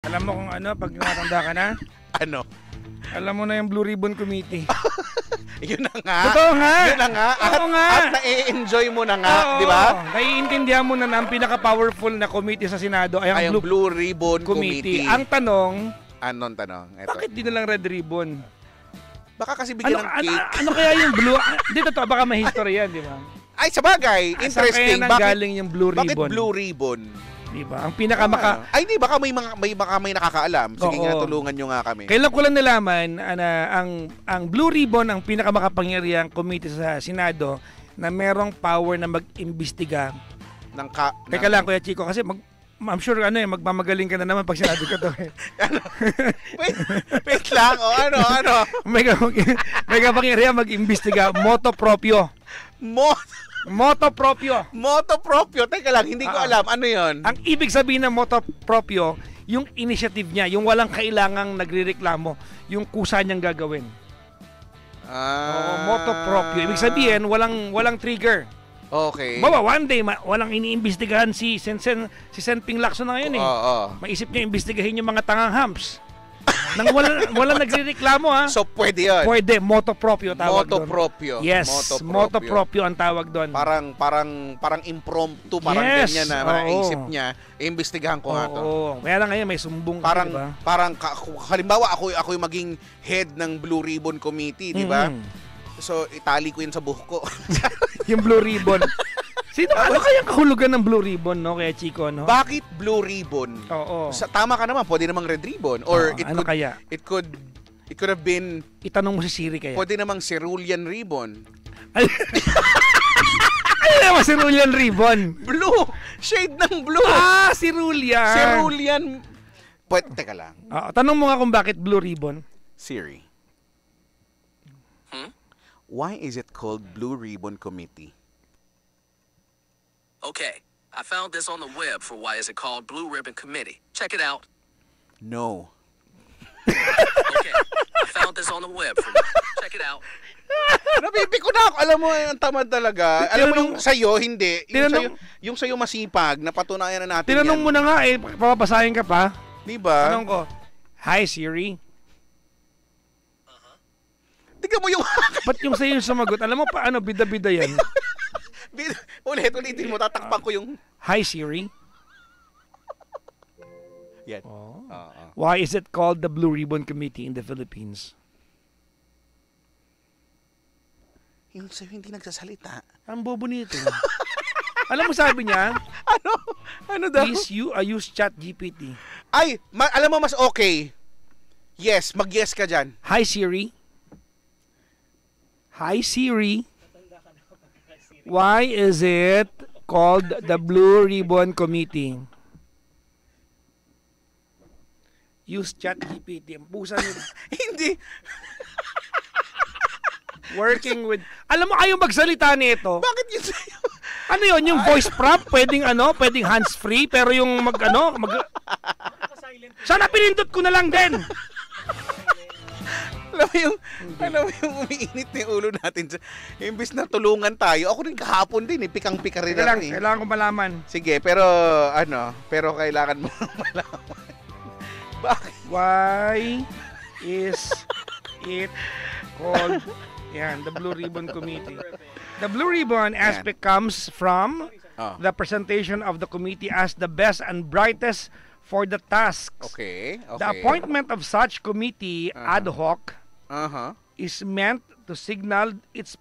Alam mo kung ano, pag matanda ka na? Ano? Alam mo na yung Blue Ribbon Committee. Yun na nga. Totoo nga. Yun na nga. Oo nga. At na-enjoy mo na nga, Oo, di ba? Naiintindihan mo na ang pinaka-powerful na committee sa Senado ay ang Blue Ribbon Committee. Ang tanong, Anong tanong? Ito. bakit di na lang Red Ribbon? Baka kasi bigyan ng cake. Ano kaya yung blue? Di totoo, baka may history yan, di ba? Ay, sabagay. Interesting. Saan kaya nanggaling yung Blue Ribbon? Bakit Blue Ribbon? Di ba? Ang pinakamaka... Ay, di. Baka may nakakaalam. Sige nga, tulungan nyo nga kami. Kailan ko lang nalaman na ang Blue Ribbon ang pinakamakapangyarihang committee sa Senado na merong power na mag-imbestiga. Teka lang, Kuya Chico, kasi I'm sure magmamagaling ka na naman pag sinabi ko to. Wait lang. O ano? May kapangyarihan mag-imbestiga. Moto proprio. Moto proprio. Moto proprio. Teka lang, hindi ko alam. Ano yon? Ang ibig sabihin ng moto proprio, yung initiative niya, yung walang kailangang nagrereklamo, yung kusa niyang gagawin. Moto proprio. Ibig sabihin, walang trigger. Okay. Baba, one day, walang iniimbestigahan si Senping Lacson na ngayon eh. Maisip niya imbestigahin yung mga tangang hams. Nang walang nagrereklamo ha. So pwede yun? Pwede, moto proprio tawag doon. Moto proprio. Yes, moto proprio ang tawag doon. Parang impromptu, parang ganyan na maisip niya. Imbestigahan ko nga to. Kaya lang ngayon may sumbong ka, diba? Parang halimbawa ako yung maging head ng Blue Ribbon Committee, di ba? So, itali ko yun sa buhok ko. Yung Blue Ribbon. Ano kayang kahulugan ng Blue Ribbon, no, kaya Chico, no? Bakit Blue Ribbon? Oo. Tama ka naman, pwede namang Red Ribbon. Or it could have been... Itanong mo si Siri kaya. Pwede namang Cerulean Ribbon. Ano naman Cerulean Ribbon? Blue! Shade ng blue! Cerulean! Cerulean... Teka lang. Tanong mo nga kung bakit Blue Ribbon. Siri. Why is it called Blue Ribbon Committee? Okay, I found this on the web for why is it called Blue Ribbon Committee. Check it out. No. Okay, I found this on the web for check it out. Nabibiko na ako. Alam mo, ang tamad talaga. Alam mo yung sa'yo, hindi. Yung sa'yo masipag, napatunayan na natin tinanong yan. mo na nga papapasahin ka pa. Diba? Tanong ko, hi Siri. Tignan mo yung... Ba't yung sa'yo yung sumagot? Alam mo paano, bida-bida yan. Ulitin mo, tatakpan ko yung... Hi Siri. Yan. Why is it called the Blue Ribbon Committee in the Philippines? Yung sa'yo hindi nagsasalita. Ang bobo nito. Alam mo sabi niya? Ano daw? Please use ChatGPT. Ay, alam mo mas okay. Yes, mag-yes ka dyan. Hi Siri. Hi Siri. Why is it called the Blue Ribbon Committee? Use ChatGPT. Ang pusa nila. Hindi. Working with... Alam mo, ayaw magsalita nito. Bakit yun sa'yo? Ano yun? Yung voice prop? Pwedeng hands-free, pero yung Sana pinindot ko na lang din. Alam mo yung umiinit na yung ulo natin. Imbis na tulungan tayo. Ako rin kahapon din, pikang-pika rin lang. Kailangan ko malaman. Sige, pero kailangan mo malaman. Bakit? Why is it called the Blue Ribbon Committee? The Blue Ribbon aspect comes from the presentation of the committee as the best and brightest for the tasks. Okay. The appointment of such committee ad hoc is meant to signal its